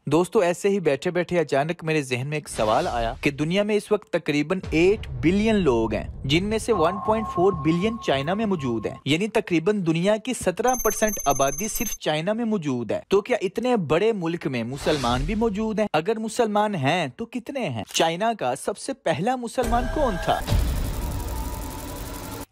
दोस्तों ऐसे ही बैठे बैठे अचानक मेरे जहन में एक सवाल आया कि दुनिया में इस वक्त तकरीबन 8 बिलियन लोग हैं, जिनमें से 1.4 बिलियन चाइना में मौजूद हैं। यानी तकरीबन दुनिया की 17% आबादी सिर्फ चाइना में मौजूद है। तो क्या इतने बड़े मुल्क में मुसलमान भी मौजूद हैं? अगर मुसलमान हैं तो कितने हैं? चाइना का सबसे पहला मुसलमान कौन था?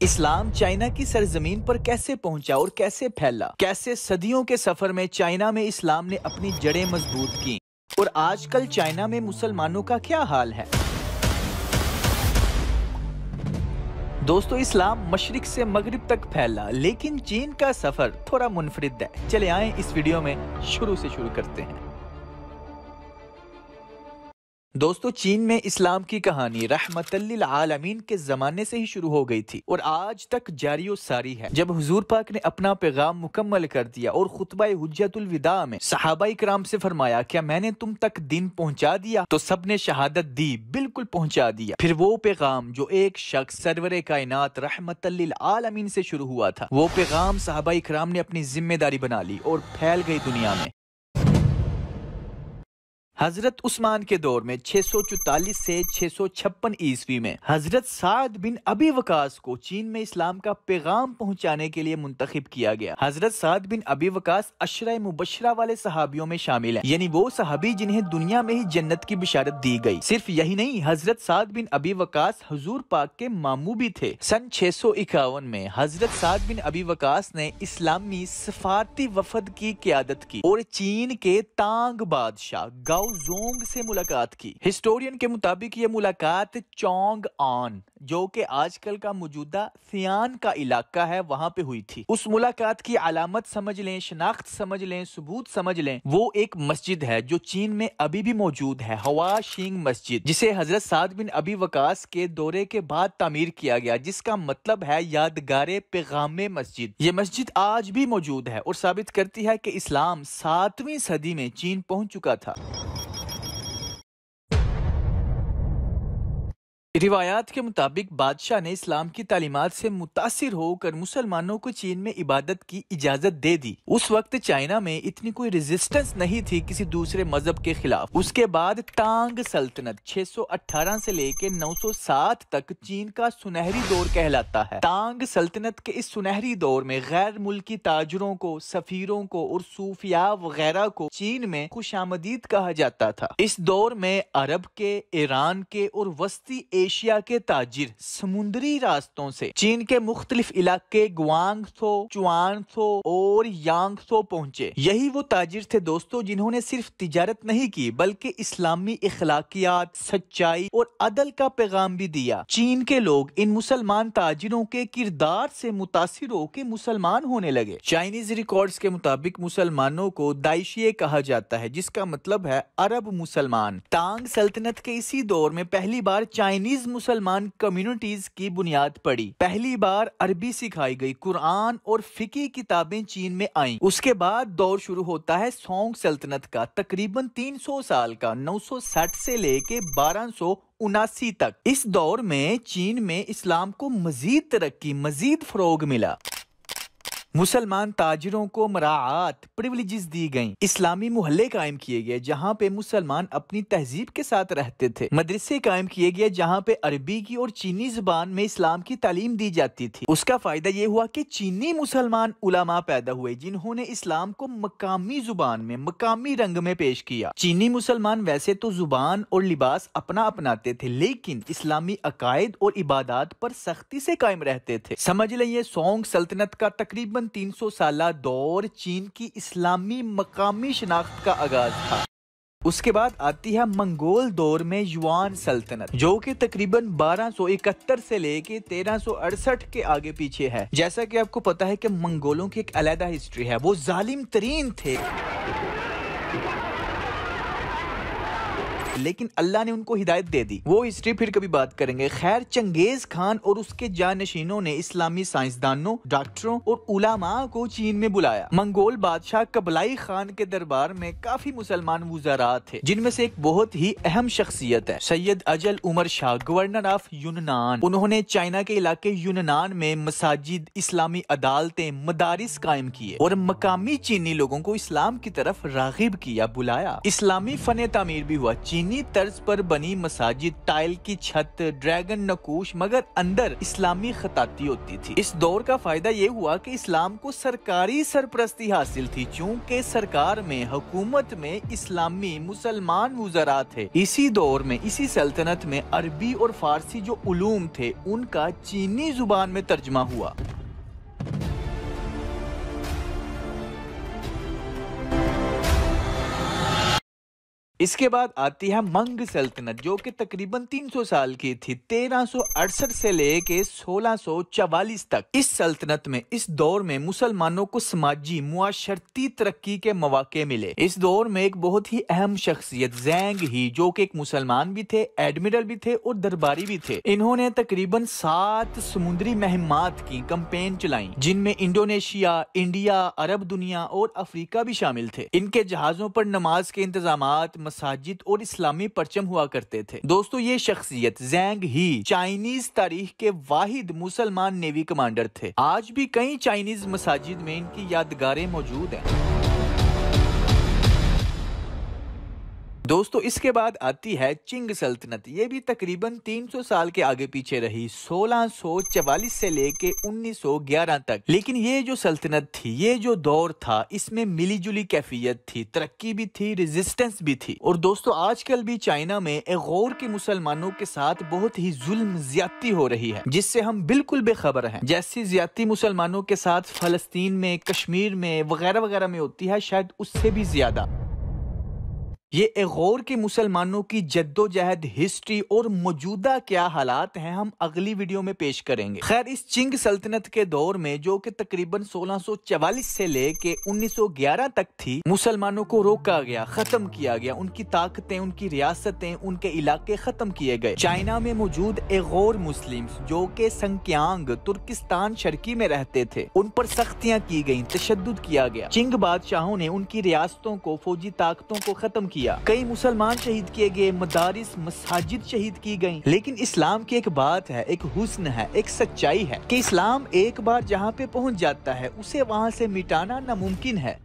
इस्लाम चाइना की सरजमीन पर कैसे पहुंचा और कैसे फैला? कैसे सदियों के सफर में चाइना में इस्लाम ने अपनी जड़ें मजबूत की? और आजकल चाइना में मुसलमानों का क्या हाल है? दोस्तों इस्लाम मशरिक से मगरिब तक फैला, लेकिन चीन का सफर थोड़ा मुनफरिद है। चले आए इस वीडियो में शुरू से शुरू करते हैं। दोस्तों चीन में इस्लाम की कहानी रहमतल्लिल आलमीन के जमाने से ही शुरू हो गई थी और आज तक जारी और सारी है। जब हुजूर पाक ने अपना पैगाम मुकम्मल कर दिया और खुतबा हुज्जतुल विदा में सहाबाई कराम से फरमाया, क्या मैंने तुम तक दिन पहुंचा दिया? तो सबने शहादत दी, बिल्कुल पहुंचा दिया। फिर वो पैगाम जो एक शख्स सरवरे कायनात रहमतल्लिल आलमीन से शुरू हुआ था, वो पैगाम सहाबाई कराम ने अपनी जिम्मेदारी बना ली और फैल गई दुनिया में। हजरत उस्मान के दौर में 644 से 656 ईस्वी में हजरत साद बिन अबी वकास को चीन में इस्लाम का पैगाम पहुंचाने के लिए मुंतखब किया गया। हजरत साद बिन अबी वकास अशरा मुबशरा वाले सहाबियों में शामिल हैं, यानी वो सहाबी जिन्हें दुनिया में ही जन्नत की बिशारत दी गई। सिर्फ यही नहीं, हजरत साद बिन अबी वकास हुजूर पाक के मामू भी थे। सन 651 में हजरत साद बिन अबी वकास ने इस्लामी सफारती वफद की क़यादत की और चीन के तांग बादशाह जोंग से मुलाकात की। हिस्टोरियन के मुताबिक ये मुलाकात चोंग ऑन, जो कि आजकल का मौजूदा सियान का इलाका है, वहां पे हुई थी। उस मुलाकात की अलामत समझ लें, शनाख्त समझ लें, सबूत समझ लें, वो एक मस्जिद है जो चीन में अभी भी मौजूद है, हवा शिंग मस्जिद, जिसे हजरत साद बिन अबी वकास के दौरे के बाद तामीर किया गया, जिसका मतलब है यादगारे पैगामे मस्जिद। ये मस्जिद आज भी मौजूद है और साबित करती है कि इस्लाम 7वीं सदी में चीन पहुंच चुका था। रिवायात के मुताबिक बादशाह ने इस्लाम की तालीमात से मुतासिर होकर मुसलमानों को चीन में इबादत की इजाजत दे दी। उस वक्त चाइना में इतनी कोई रेजिस्टेंस नहीं थी किसी दूसरे मजहब के खिलाफ। उसके बाद तांग सल्तनत 618 से लेकर 907 तक चीन का सुनहरी दौर कहलाता है। तांग सल्तनत के इस सुनहरी दौर में गैर मुल्की ताजरों को, सफीरों को और सूफिया वगैरह को चीन में खुशामदीद कहा जाता था। इस दौर में अरब के, ईरान के और वस्ती एशिया के ताजिर समुद्री रास्तों से चीन के मुख्तलिफ इलाके ग्वांगसो, चुआनसो और यांगसो पहुंचे। यही वो ताजिर थे दोस्तों जिन्होंने सिर्फ तिजारत नहीं की बल्कि इस्लामी इखलाकियात, सच्चाई और अदल का पैगाम भी दिया। चीन के लोग इन मुसलमान ताजिरों के किरदार से मुतासिर होकर मुसलमान होने लगे। चाइनीज रिकॉर्ड्स के मुताबिक मुसलमानों को दाइशिये कहा जाता है, जिसका मतलब है अरब मुसलमान। तांग सल्तनत के इसी दौर में पहली बार चाइनीज मुसलमान कम्युनिटीज की बुनियाद पड़ी। पहली बार अरबी सिखाई गई, कुरान और फिकी किताबें चीन में आईं। उसके बाद दौर शुरू होता है सोंग सल्तनत का, तकरीबन 300 साल का, 960 से लेके 1279 तक। इस दौर में चीन में इस्लाम को मजीद तरक्की, मजीद फरोग मिला। मुसलमान ताजिरों को मराआत, प्रिविलेजेस दी गईं। इस्लामी मोहल्ले कायम किए गए जहां पे मुसलमान अपनी तहजीब के साथ रहते थे। मदरसे कायम किए गए जहां पे अरबी की और चीनी जुबान में इस्लाम की तालीम दी जाती थी। उसका फायदा ये हुआ कि चीनी मुसलमान उलमा पैदा हुए जिन्होंने इस्लाम को मकामी जुबान में, मकामी रंग में पेश किया। चीनी मुसलमान वैसे तो जुबान और लिबास अपना अपनाते थे, लेकिन इस्लामी अकायद और इबादत पर सख्ती से कायम रहते थे। समझ लें सोंग सल्तनत का तकरीबन 300 साला दौर चीन की इस्लामी मकामी शनाख्त का आगाज था। उसके बाद आती है मंगोल दौर में युआन सल्तनत, जो कि तकरीबन 1271 से लेके 1368 के आगे पीछे है। जैसा कि आपको पता है कि मंगोलों की एक अलग हिस्ट्री है, वो जालिम तरीन थे। लेकिन अल्लाह ने उनको हिदायत दे दी। वो हिस्ट्री फिर कभी बात करेंगे। खैर, चंगेज खान और उसके जानशीनों ने इस्लामी साइंसदानों, डॉक्टरों और उलामा को चीन में बुलाया। मंगोल बादशाह कबलाई खान के दरबार में काफी मुसलमान वुज़रा थे, जिनमें से एक बहुत ही अहम शख्सियत है सैयद अजल उमर शाह, गवर्नर ऑफ यूनान। उन्होंने चाइना के इलाके यूनान में मसाजिद, इस्लामी अदालतें, मदारिस कायम किए और मकामी चीनी लोगों को इस्लाम की तरफ रागिब किया, बुलाया। इस्लामी फन तामीर भी हुआ। चीनी तर्ज पर बनी मसाजिद, टाइल की छत, ड्रैगन नकूश, मगर अंदर इस्लामी खताती होती थी। इस दौर का फायदा ये हुआ कि इस्लाम को सरकारी सरपरस्ती हासिल थी, चूँकि सरकार में, हुकूमत में इस्लामी मुसलमान वुज़रा थे। इसी दौर में, इसी सल्तनत में अरबी और फारसी जो उलूम थे उनका चीनी जुबान में तर्जमा हुआ। इसके बाद आती है मंग सल्तनत, जो कि तकरीबन 300 साल की थी, 1368 से लेके 1644 तक। इस सल्तनत में, इस दौर में मुसलमानों को समाजी मुआशरती तरक्की के मौके मिले। इस दौर में एक बहुत ही अहम शख्सियत ज़ैंग ही, जो कि एक मुसलमान भी थे, एडमिरल भी थे और दरबारी भी थे। इन्होंने तकरीबन 7 समुद्री मुहिम्मात की कैंपेन चलाई, जिनमें इंडोनेशिया, इंडिया, अरब दुनिया और अफ्रीका भी शामिल थे। इनके जहाजों पर नमाज के इंतजामात, मसाजिद और इस्लामी परचम हुआ करते थे। दोस्तों, ये शख्सियत ज़ैंग ही चाइनीज तारीख के वाहिद मुसलमान नेवी कमांडर थे। आज भी कई चाइनीज मसाजिद में इनकी यादगारें मौजूद हैं। दोस्तों, इसके बाद आती है चिंग सल्तनत। ये भी तकरीबन 300 साल के आगे पीछे रही, 1644 से लेके 1911 तक। लेकिन ये जो सल्तनत थी, ये जो दौर था, इसमें मिली जुली कैफियत थी, तरक्की भी थी, रेजिस्टेंस भी थी। और दोस्तों, आजकल भी चाइना में उइगुर के मुसलमानों के साथ बहुत ही जुल्म ज्यादती हो रही है, जिससे हम बिल्कुल बेखबर हैं। जैसी ज्यादती मुसलमानों के साथ फलस्तीन में, कश्मीर में वगैरह वगैरह में होती है, शायद उससे भी ज्यादा। ये उइगुर के मुसलमानों की जद्दोजहद, हिस्ट्री और मौजूदा क्या हालात हैं, हम अगली वीडियो में पेश करेंगे। खैर, इस चिंग सल्तनत के दौर में, जो कि तकरीबन 1644 से लेके 1911 तक थी, मुसलमानों को रोका गया, खत्म किया गया। उनकी ताकतें, उनकी रियासतें, उनके इलाके खत्म किए गए। चाइना में मौजूद उइगुर मुस्लिम्स, जो कि संक्यांग, तुर्किस्तान शर्की में रहते थे, उन पर सख्तियां की गयी, तशद्दुद किया गया। चिंग बादशाहों ने उनकी रियासतों को, फौजी ताकतों को खत्म किया। कई मुसलमान शहीद किए गए, मदारिस, मसाजिद शहीद की गईं। लेकिन इस्लाम की एक बात है, एक हुस्न है, एक सच्चाई है कि इस्लाम एक बार जहाँ पे पहुँच जाता है, उसे वहाँ से मिटाना नामुमकिन है।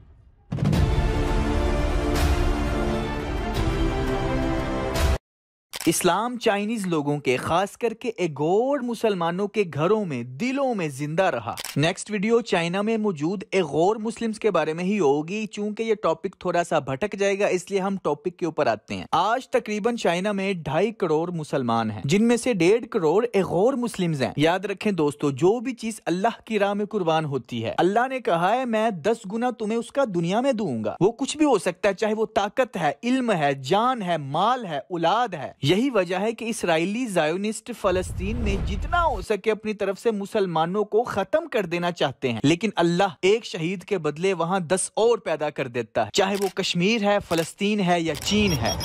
इस्लाम चाइनीज लोगों के, खास करके उइगुर मुसलमानों के घरों में, दिलों में जिंदा रहा। नेक्स्ट वीडियो चाइना में मौजूद उइगुर मुस्लिम्स के बारे में ही होगी। चूंकि ये टॉपिक थोड़ा सा भटक जाएगा, इसलिए हम टॉपिक के ऊपर आते हैं। आज तकरीबन चाइना में 2.5 करोड़ मुसलमान हैं, जिनमें से 1.5 करोड़ उइगुर मुस्लिम्स हैं। याद रखें दोस्तों, जो भी चीज अल्लाह की राह में कुर्बान होती है, अल्लाह ने कहा है मैं 10 गुना तुम्हें उसका दुनिया में दूंगा। वो कुछ भी हो सकता है, चाहे वो ताकत है, इल्म है, जान है, माल है, औलाद है। यही वजह है कि इसराइली ज़ायोनिस्ट फलस्तीन में जितना हो सके अपनी तरफ से मुसलमानों को खत्म कर देना चाहते हैं। लेकिन अल्लाह एक शहीद के बदले वहां 10 और पैदा कर देता है, चाहे वो कश्मीर है, फलस्तीन है या चीन है।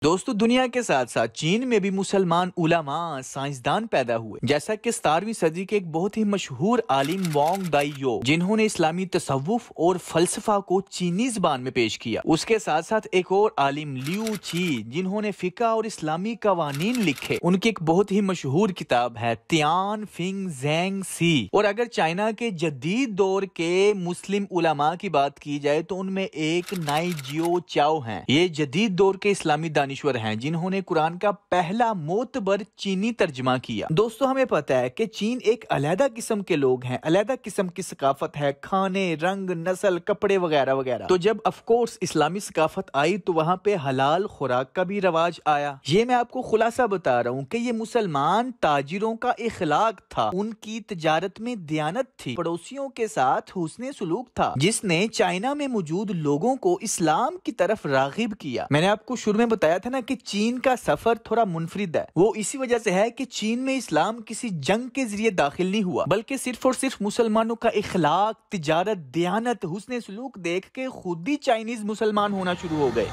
दोस्तों, दुनिया के साथ साथ चीन में भी मुसलमान उलमा, साइंसदान पैदा हुए, जैसा कि 17वीं सदी के एक बहुत ही मशहूर आलिम वांग दाइयो, जिन्होंने इस्लामी तसव्वुफ और फलसफा को चीनी ज़बान में पेश किया। उसके साथ साथ एक और आलिम लियू ची, जिन्होंने फिका और इस्लामी कवानीन लिखे। उनकी एक बहुत ही मशहूर किताब है तियान फिंग ज़ैंग सी। और अगर चाइना के जदीद दौर के मुस्लिम उलमा की बात की जाए, तो उनमें एक नाई जियो चाओ हैं। ये जदीद दौर के इस्लामी दानिश्वर हैं, जिन्होंने कुरान का पहला मोतबर चीनी तर्जमा किया। दोस्तों, हमें पता है कि चीन एक अलहदा किस्म के लोग हैं, अलहदा किस्म की सकाफत है, खाने, रंग, नस्ल, कपड़े वगैरह वगैरह। तो जब ऑफ कोर्स इस्लामी सकाफत आई, तो वहाँ पे हलाल खुराक का भी रवाज आया। ये मैं आपको खुलासा बता रहा हूँ कि ये मुसलमान ताजिरों का इखलाक था, उनकी तजारत में दयानत थी, पड़ोसियों के साथ हुस्ने सुलूक था, जिसने चाइना में मौजूद लोगों को इस्लाम की तरफ रागिब किया। मैंने आपको शुरू में बताया था ना कि चीन का सफर थोड़ा मुनफरिद है। वो इसी वजह से है कि चीन में इस्लाम किसी जंग के जरिए दाखिल नहीं हुआ, बल्कि सिर्फ और सिर्फ मुसलमानों का इखलाक, तिजारत, दयानत, हुस्ने सुलूक देख के खुद ही चाइनीज मुसलमान होना शुरू हो गए।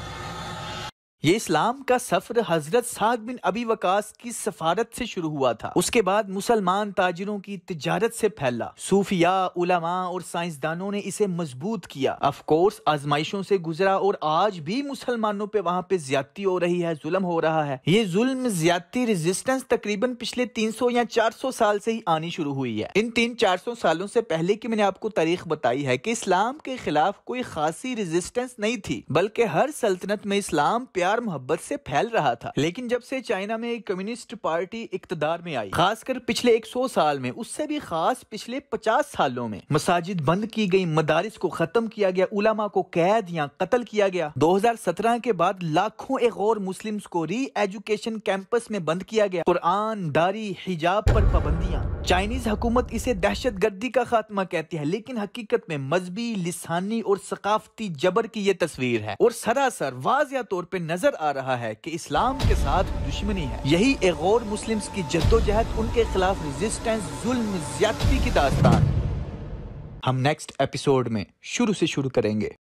ये इस्लाम का सफर हजरत साद बिन अबी वकास की सफारत से शुरू हुआ था। उसके बाद मुसलमान ताजिरों की तिजारत से फैला। सूफिया, उलमा और साइंसदानों ने इसे मजबूत किया। ऑफ कोर्स आजमाइशों से गुजरा और आज भी मुसलमानों पे वहाँ पे ज्यादती हो रही है, जुल्म हो रहा है। ये जुल्म, ज्यादती, रेजिस्टेंस तकरीबन पिछले 300 या 400 साल से ही आनी शुरू हुई है। इन 300-400 सालों से पहले की मैंने आपको तारीख बताई है कि इस्लाम के खिलाफ कोई खासी रेजिस्टेंस नहीं थी, बल्कि हर सल्तनत में इस्लाम प्यार मोहब्बत से फैल रहा था। लेकिन जब से चाइना में कम्युनिस्ट पार्टी इक्तदार में आई, खासकर पिछले 100 साल में, उससे भी खास पिछले 50 सालों में, मसाजिद बंद की गई, मदारिस को खत्म किया गया, उलमा को कैद या कत्ल किया गया। 2017 के बाद लाखों एक और मुस्लिम्स को री एजुकेशन कैंपस में बंद किया गया। कुरान, दारी, हिजाब पर पाबंदियां। चाइनीज हुकूमत इसे दहशतगर्दी का खात्मा कहती है, लेकिन हकीकत में मजहबी, लिसानी और सकाफती जबर की ये तस्वीर है और सरासर वाज़िया तौर पे नजर आ रहा है कि इस्लाम के साथ दुश्मनी है। यही एक और मुस्लिम्स की जद्दोजहद, उनके खिलाफ रेजिस्टेंस, जुल्म, ज्यादती की दास्तान हम नेक्स्ट एपिसोड में शुरू से शुरू करेंगे।